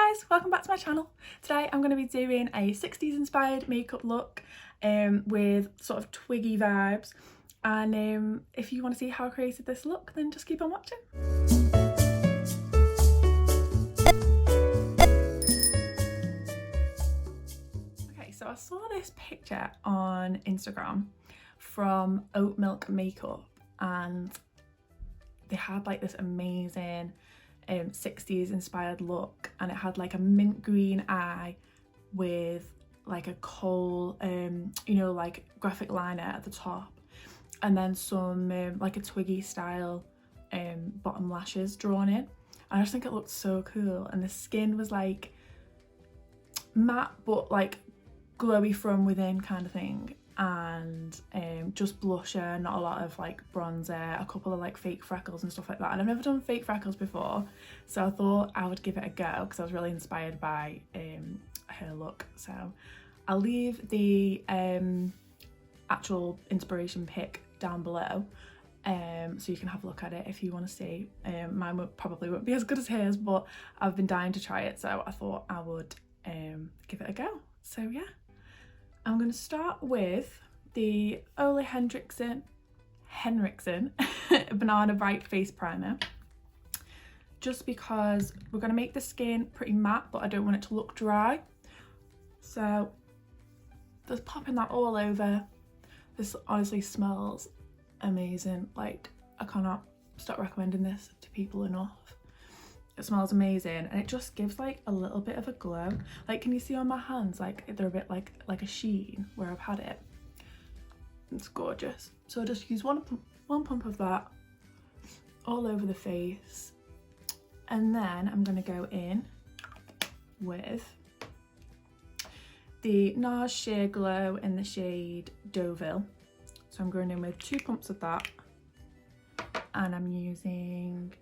guys, welcome back to my channel. Today I'm going to be doing a 60s inspired makeup look with sort of twiggy vibes, and if you want to see how I created this look, then just keep on watching. Okay, so I saw this picture on Instagram from Oatmilkmakeup, and they had like this amazing 60s inspired look, and it had like a mint green eye with like a Kohl you know, like graphic liner at the top, and then some like a twiggy style bottom lashes drawn in. I just think it looked so cool, and the skin was like matte but like glowy from within kind of thing, and just blusher, not a lot of like bronzer, a couple of like fake freckles and stuff like that. And I've never done fake freckles before, so I thought I would give it a go because I was really inspired by her look. So I'll leave the actual inspiration pic down below so you can have a look at it if you want to see. Mine probably won't be as good as hers, but I've been dying to try it, so I thought I would give it a go. So yeah, I'm going to start with the Ole Henrikson Banana Bright Face Primer, just because we're going to make the skin pretty matte, but I don't want it to look dry. So just popping that all over. This honestly smells amazing. Like, I cannot stop recommending this to people enough. It smells amazing, and it just gives like a little bit of a glow. Like, can you see on my hands, like they're a bit like a sheen where I've had it. It's gorgeous. So I just use one pump of that all over the face, and then I'm going to go in with the Nars Sheer Glow in the shade Deauville. So I'm going in with 2 pumps of that, and I'm using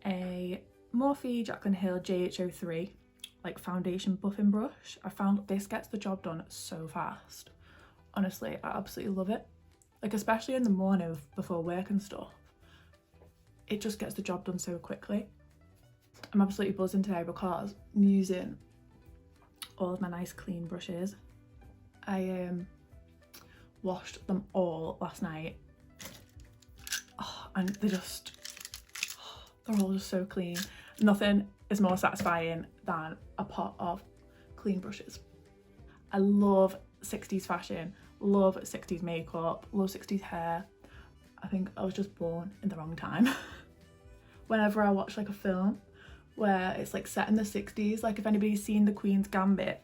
a Morphe Jaclyn Hill JH03 like foundation buffing brush. I found this gets the job done so fast. Honestly, I absolutely love it. Like, especially in the morning before work and stuff, it just gets the job done so quickly. I'm absolutely buzzing today because I'm using all of my nice clean brushes. I washed them all last night, and they're all just so clean. Nothing is more satisfying than a pot of clean brushes. I love 60s fashion, love 60s makeup, love 60s hair. I think I was just born in the wrong time. Whenever I watch like a film where it's like set in the 60s, like if anybody's seen The Queen's Gambit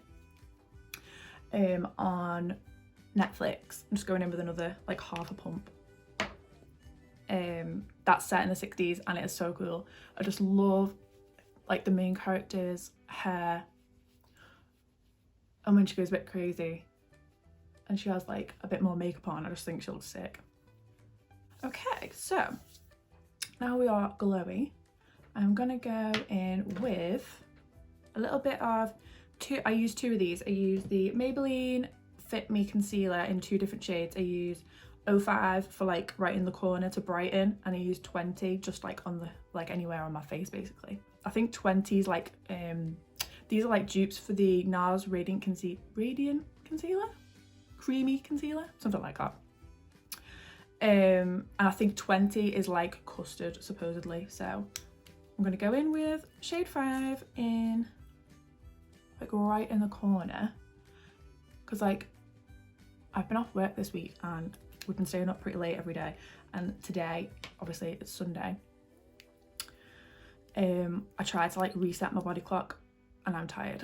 on Netflix, I'm just going in with another like half a pump. That's set in the 60s, and it is so cool. I just love like the main character's hair, and when she goes a bit crazy and she has like a bit more makeup on, I just think she looks sick. Okay, so now we are glowy. I'm gonna go in with a little bit of I use 2 of these. I use the Maybelline Fit Me Concealer in 2 different shades. I use 05 for like right in the corner to brighten, and I use 20 just like on the like anywhere on my face basically. I think 20 is like these are like dupes for the Nars Radiant Concealer? Creamy Concealer? Something like that. And I think 20 is like custard supposedly. So I'm gonna go in with shade 5 in like right in the corner, because like I've been off work this week and we've been staying up pretty late every day, and today obviously it's Sunday. I tried to like reset my body clock and I'm tired.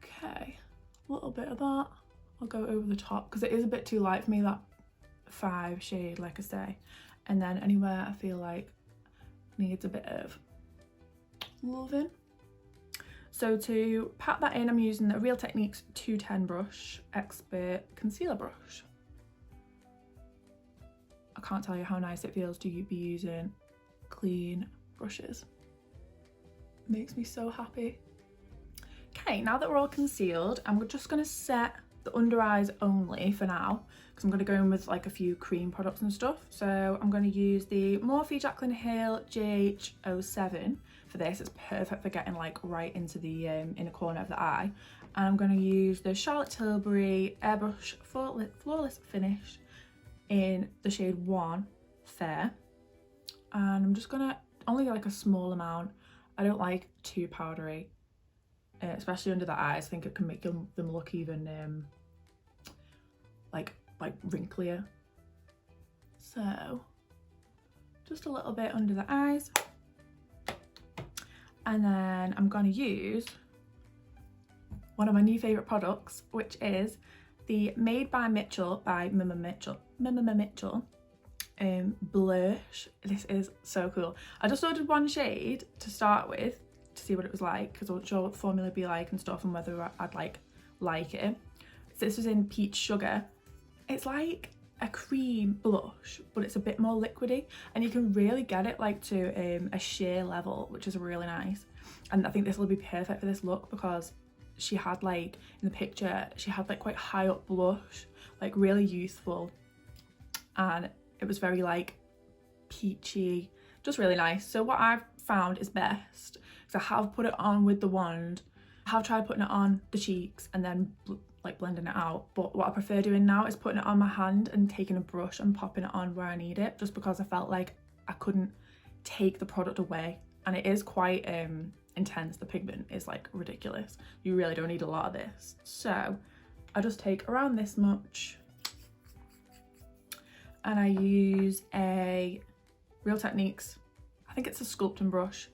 Okay, a little bit of that. I'll go over the top because it is a bit too light for me, that 5 shade, like I say. And then anywhere I feel like needs a bit of loving. So to pat that in, I'm using the Real Techniques 210 brush, Expert Concealer Brush. I can't tell you how nice it feels to be using clean brushes. It makes me so happy. Okay, now that we're all concealed, I'm just going to set the under eyes only for now, because I'm going to go in with like a few cream products and stuff. So I'm going to use the Morphe Jaclyn Hill JH07 for this. It's perfect for getting like right into the inner corner of the eye. And I'm going to use the Charlotte Tilbury Airbrush Flawless Finish in the shade 1 Fair. And I'm just going to only get like a small amount. I don't like too powdery, especially under the eyes. I think it can make them look even like wrinklier. So just a little bit under the eyes. And then I'm going to use one of my new favourite products, which is the Made by Mitchell by Mima Mitchell Blursh. This is so cool. I just ordered one shade to start with to see what it was like, because I wasn't sure what the formula would be like and stuff, and whether I'd like it. So this was in Peach Sugar. It's like a cream blush, but it's a bit more liquidy, and you can really get it like to a sheer level, which is really nice. And I think this will be perfect for this look, because she had like, in the picture, she had like quite high up blush, like really youthful, and it was very like peachy, just really nice. So what I've found is best, because I have put it on with the wand, I have tried putting it on the cheeks and then like blending it out, but what I prefer doing now is putting it on my hand and taking a brush and popping it on where I need it, just because I felt like I couldn't take the product away. And it is quite intense. The pigment is like ridiculous. You really don't need a lot of this. So I just take around this much, and I use a Real Techniques, I think it's a sculpting brush,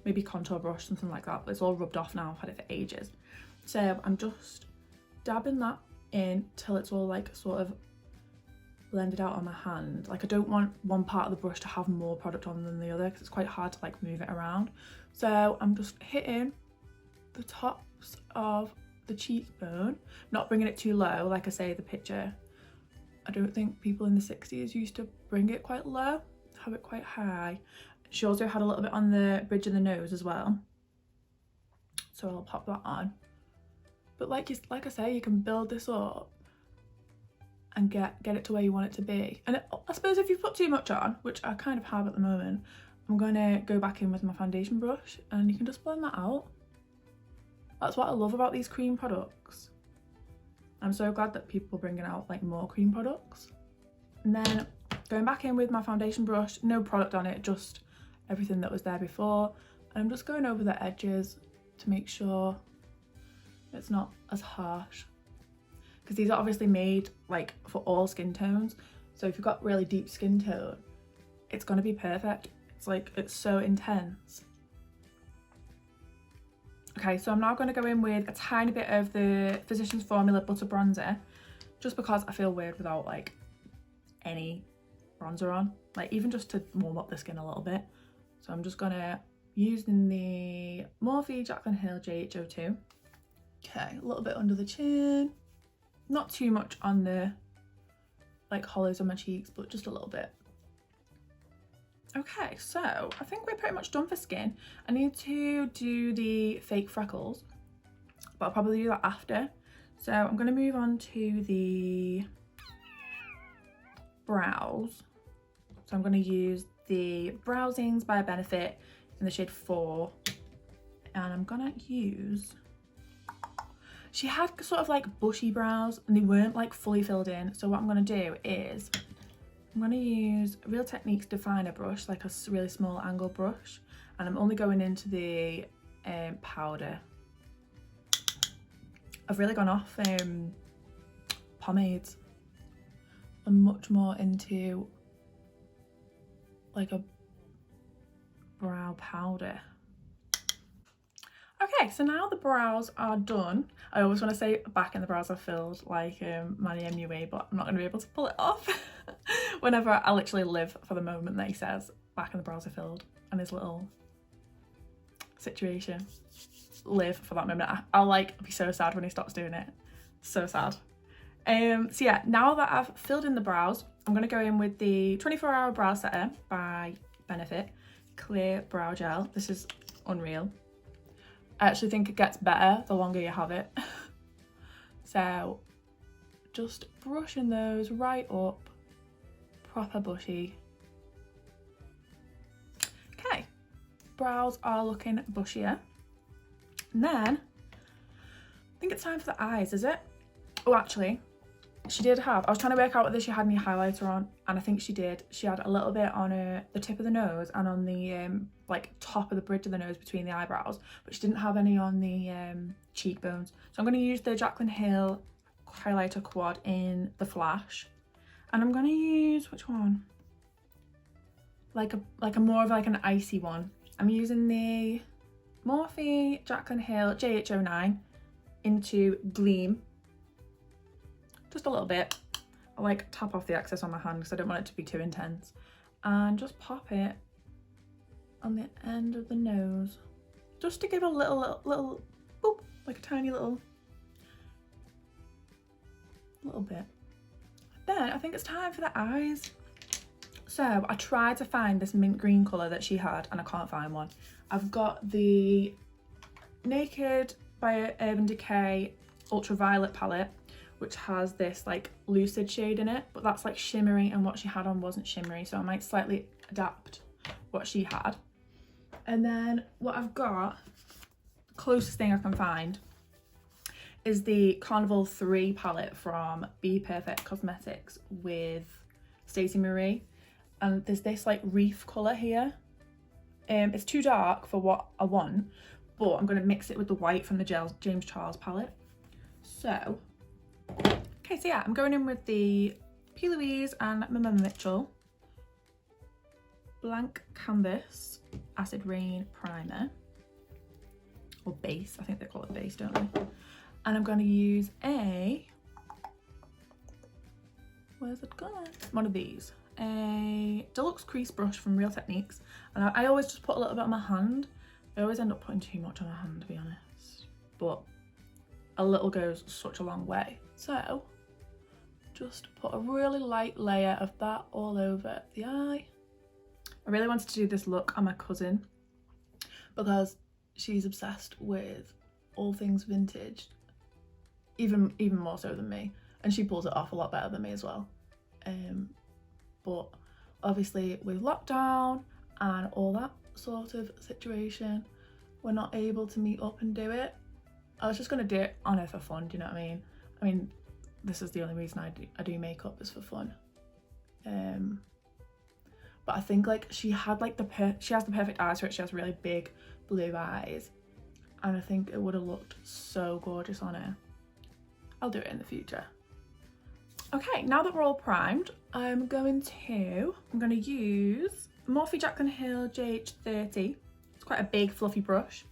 maybe contour brush, something like that, but it's all rubbed off now. I've had it for ages. So I'm just dabbing that in till it's all like sort of blended out on my hand. Like, I don't want one part of the brush to have more product on than the other, because it's quite hard to like move it around. So I'm just hitting the tops of the cheekbone, not bringing it too low. Like I say, the picture, I don't think people in the 60s used to bring it quite low, have it quite high. She also had a little bit on the bridge of the nose as well, so I'll pop that on. But like I say, you can build this up and get it to where you want it to be. And I suppose if you put too much on, which I kind of have at the moment, I'm going to go back in with my foundation brush and you can just blend that out. That's what I love about these cream products. I'm so glad that people are bringing out like more cream products. And then going back in with my foundation brush, no product on it, just everything that was there before. And I'm just going over the edges to make sure it's not as harsh, because these are obviously made like for all skin tones. So if you've got really deep skin tone, it's going to be perfect. It's like, it's so intense. Okay, so I'm now going to go in with a tiny bit of the Physicians Formula Butter Bronzer, just because I feel weird without like any bronzer on, like even just to warm up the skin a little bit. So I'm just gonna use the Morphe Jaclyn Hill JH02. Okay, a little bit under the chin, not too much on the like hollows on my cheeks, but just a little bit. Okay, so I think we're pretty much done for skin. I need to do the fake freckles, but I'll probably do that after. So I'm going to move on to the brows. So I'm going to use the Brow Zings by Benefit in the shade 4. And I'm going to use... She had sort of like bushy brows and they weren't like fully filled in. So what I'm going to do is I'm going to use Real Techniques Definer brush, like a really small angle brush. And I'm only going into the powder. I've really gone off pomades. I'm much more into like a brow powder. Okay, so now the brows are done. I always want to say back in the brows are filled like Manny MUA, but I'm not going to be able to pull it off. Whenever I literally live for the moment that he says back in the brows are filled and his little situation. Live for that moment. I'll like be so sad when he stops doing it. So sad. So yeah, now that I've filled in the brows, I'm going to go in with the 24-hour brow setter by Benefit Clear Brow Gel. This is unreal. I actually think it gets better the longer you have it. So just brushing those right up, proper bushy. Okay, brows are looking bushier. And then, I think it's time for the eyes, is it? Oh, actually, she did have, I was trying to work out whether she had any highlighter on, and I think she did. She had a little bit on the tip of the nose and on the like top of the bridge of the nose between the eyebrows, but she didn't have any on the cheekbones. So I'm going to use the Jaclyn Hill highlighter quad in the Flash, and I'm going to use, which one? Like a more of like an icy one. I'm using the Morphe Jaclyn Hill JH09 into Gleam. Just a little bit. I like tap off the excess on my hand because I don't want it to be too intense. And just pop it on the end of the nose. Just to give a little boop, like a tiny little bit. Then I think it's time for the eyes. So I tried to find this mint green colour that she had and I can't find one. I've got the Naked by Urban Decay Ultraviolet palette, which has this like lucid shade in it, but that's like shimmery, and what she had on wasn't shimmery, so I might slightly adapt what she had. And then what I've got, the closest thing I can find, is the Carnival 3 palette from Be Perfect Cosmetics with Stacey Marie, and there's this like Reef colour here. It's too dark for what I want, but I'm going to mix it with the white from the James Charles palette. So okay, so yeah, I'm going in with the P. Louise and Mama Mitchell Blank Canvas Acid Rain Primer, or base, I think they call it base, don't they? And I'm going to use where's it gone? One of these, a deluxe crease brush from Real Techniques, and I always just put a little bit on my hand. I always end up putting too much on my hand, to be honest, but a little goes such a long way. So just put a really light layer of that all over the eye. I really wanted to do this look on my cousin because she's obsessed with all things vintage, even more so than me, and she pulls it off a lot better than me as well. But obviously with lockdown and all that sort of situation, we're not able to meet up and do it. I was just going to do it on her for fun, do you know what I mean? I mean, this is the only reason I do makeup, is for fun. But I think like she had like she has the perfect eyes for it. She has really big blue eyes, and I think it would have looked so gorgeous on her. I'll do it in the future. Okay, now that we're all primed, I'm going to use Morphe Jaclyn Hill JH30. It's quite a big fluffy brush,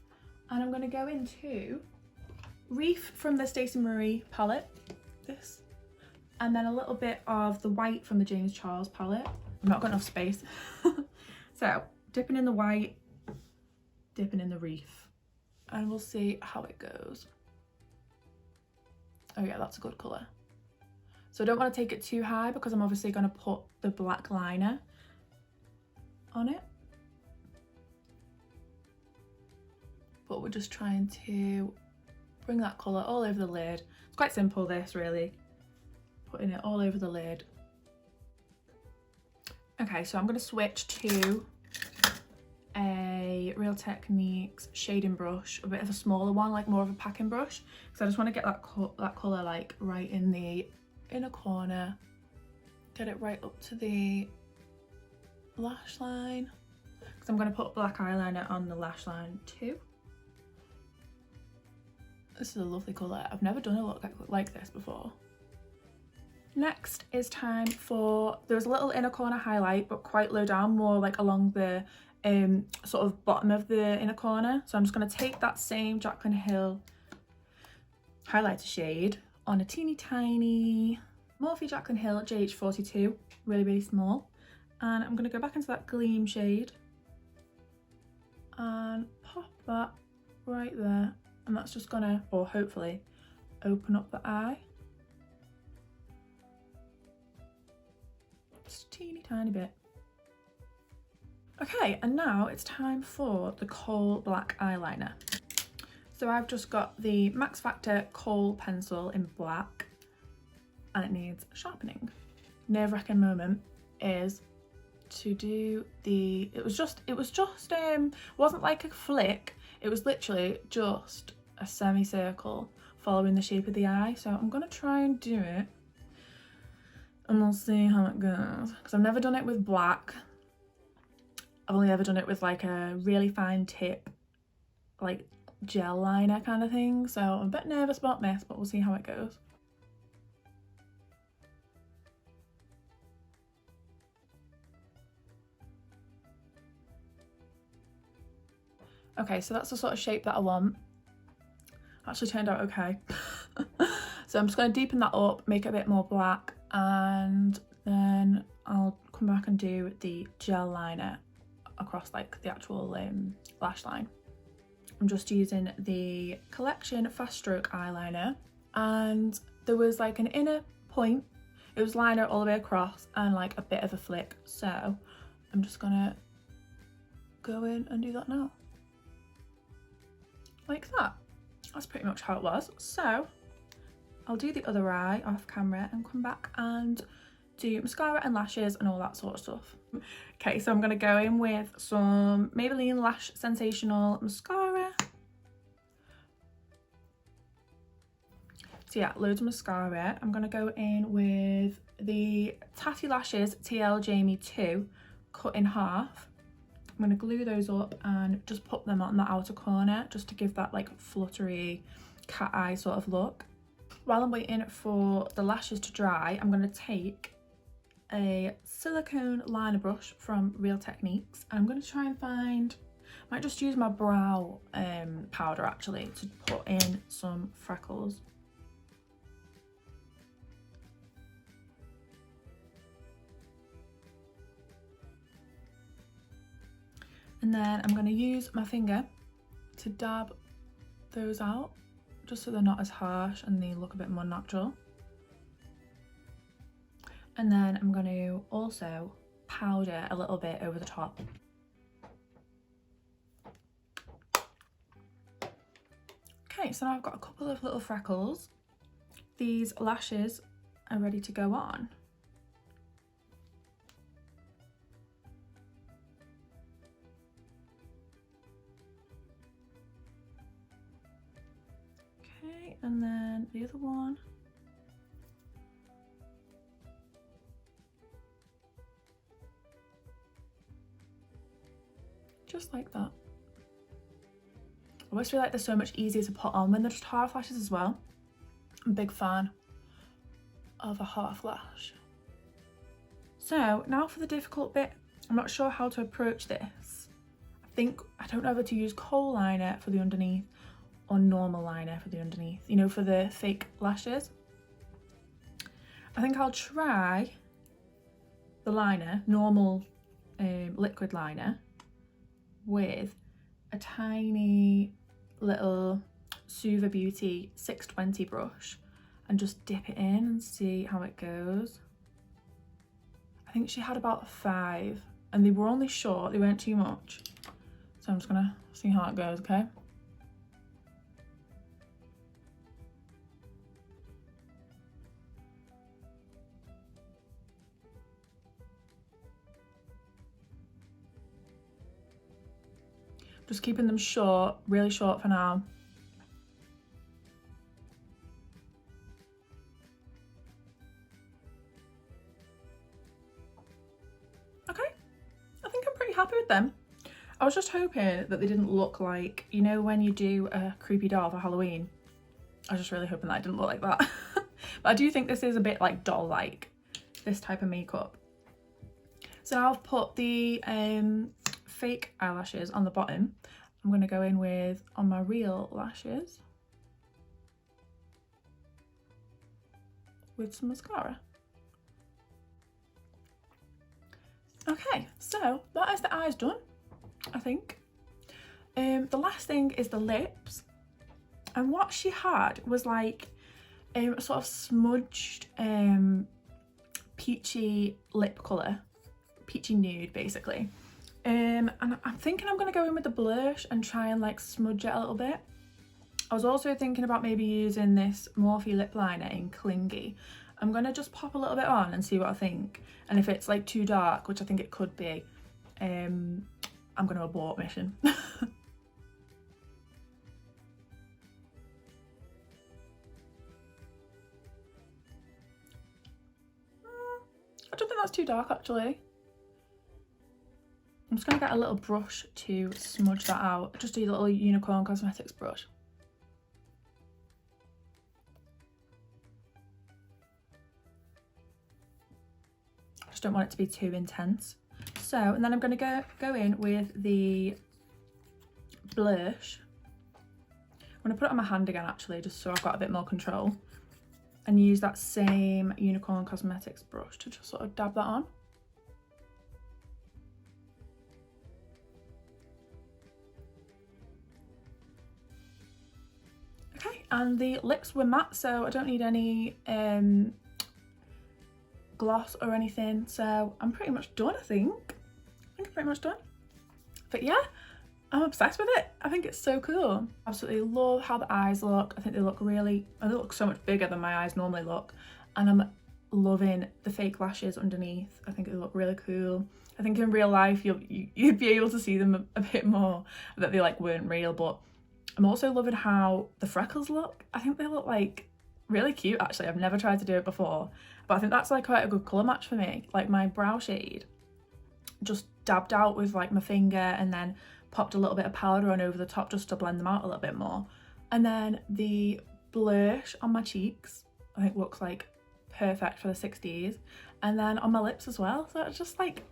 and I'm going to go into Reef from the Stacey Marie palette, this, and then a little bit of the white from the James Charles palette. I've not got enough space. So dipping in the white, dipping in the Reef, and we'll see how it goes. Oh yeah, that's a good colour. So I don't want to take it too high because I'm obviously going to put the black liner on it, but we're just trying to bring that colour all over the lid. It's quite simple, this, really, putting it all over the lid. Okay, so I'm going to switch to a Real Techniques shading brush, a bit of a smaller one, like more of a packing brush, because I just want to get that colour like right in the inner corner, get it right up to the lash line, because I'm going to put black eyeliner on the lash line too. This is a lovely colour. I've never done a look like this before. Next is time for, there's a little inner corner highlight, but quite low down, more like along the sort of bottom of the inner corner. So I'm just going to take that same Jaclyn Hill highlighter shade on a teeny tiny Morphe Jaclyn Hill JH42, really small, and I'm going to go back into that Gleam shade and pop that right there, and that's just gonna, or hopefully, open up the eye just a teeny tiny bit. Okay, and now it's time for the Kohl black eyeliner. So I've just got the Max Factor Kohl pencil in black, and it needs sharpening. Nerve-wracking moment is to do the, it wasn't like a flick, it was literally just a semicircle following the shape of the eye. So I'm gonna try and do it and we'll see how it goes, because I've never done it with black. I've only ever done it with like a really fine tip, like gel liner kind of thing. So I'm a bit nervous about this, but we'll see how it goes. Okay, so that's the sort of shape that I want. Actually turned out okay. So I'm just going to deepen that up, make it a bit more black, and then I'll come back and do the gel liner across like the actual lash line. I'm just using the Collection Fast Stroke eyeliner, and there was like an inner point. It was liner all the way across and like a bit of a flick. So I'm just gonna go in and do that now. Like that. That's pretty much how it was. So I'll do the other eye off camera and come back and do mascara and lashes and all that sort of stuff. Okay, so I'm going to go in with some Maybelline Lash Sensational mascara. So yeah, loads of mascara. I'm going to go in with the Tatti Lashes TL Jamie 2 cut in half. I'm going to glue those up and just put them on the outer corner just to give that like fluttery cat eye sort of look. While I'm waiting for the lashes to dry, I'm going to take a silicone liner brush from Real Techniques. I'm going to try and find, I might just use my brow powder actually to put in some freckles. And then I'm going to use my finger to dab those out, just so they're not as harsh and they look a bit more natural. And then I'm going to also powder a little bit over the top. Okay, so now I've got a couple of little freckles. These lashes are ready to go on. Okay, and then the other one. Just like that. I always feel like they're so much easier to put on when they're just half lashes as well. I'm a big fan of a half lash. So now for the difficult bit. I'm not sure how to approach this. I don't know whether to use Kohl liner for the underneath or normal liner for the underneath, you know, for the fake lashes. I think I'll try the liner, normal liquid liner, with a tiny little Suva Beauty 620 brush and just dip it in and see how it goes. I think she had about 5 and they were only short, they weren't too much. So I'm just gonna see how it goes, okay? Just keeping them short, really short for now. Okay, I think I'm pretty happy with them. I was just hoping that they didn't look like, you know, when you do a creepy doll for Halloween. I was just really hoping that it didn't look like that. But I do think this is a bit like doll-like, this type of makeup. So now I've put the fake eyelashes on the bottom. I'm going to go in with on my real lashes with some mascara. Okay, so that is the eyes done, I think. The last thing is the lips, and what she had was like a sort of smudged peachy lip colour, peachy nude basically. And I'm thinking I'm going to go in with the Blursh and try and like smudge it a little bit. I was also thinking about maybe using this Morphe lip liner in Clingy I'm gonna just pop a little bit on and see what I think, and if it's like too dark, which I think it could be, I'm gonna abort mission. I don't think that's too dark actually. I'm just going to get a little brush to smudge that out. Just a little Unicorn Cosmetics brush. I just don't want it to be too intense. So, and then I'm going to go in with the Blursh. I'm going to put it on my hand again actually, just so I've got a bit more control. And use that same Unicorn Cosmetics brush to just sort of dab that on. And the lips were matte, so I don't need any gloss or anything. So I'm pretty much done, I think. I'm pretty much done. But yeah, I'm obsessed with it. I think it's so cool. Absolutely love how the eyes look. I think they look really, they look so much bigger than my eyes normally look. And I'm loving the fake lashes underneath. I think they look really cool. I think in real life you'd be able to see them a bit more, that they like weren't real, but I'm also loving how the freckles look. I think they look like really cute actually. I've never tried to do it before, but I think that's like quite a good colour match for me. Like my brow shade, just dabbed out with like my finger and then popped a little bit of powder on over the top just to blend them out a little bit more. And then the blush on my cheeks, I think looks like perfect for the 60s. And then on my lips as well. So it's just like,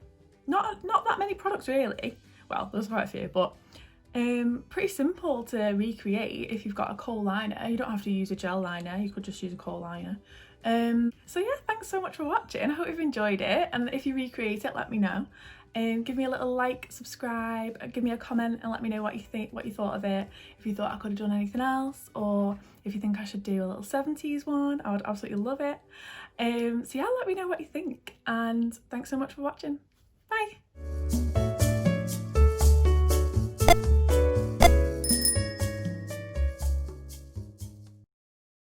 not that many products really. Well, there's quite a few, but pretty simple to recreate if you've got a Kohl liner. You don't have to use a gel liner, you could just use a Kohl liner. So yeah, thanks so much for watching. I hope you've enjoyed it, and if you recreate it, let me know. Give me a little like, subscribe, give me a comment and let me know what you think, what you thought of it, if you thought I could have done anything else, or if you think I should do a little 70s one. I would absolutely love it. So yeah, let me know what you think, and thanks so much for watching.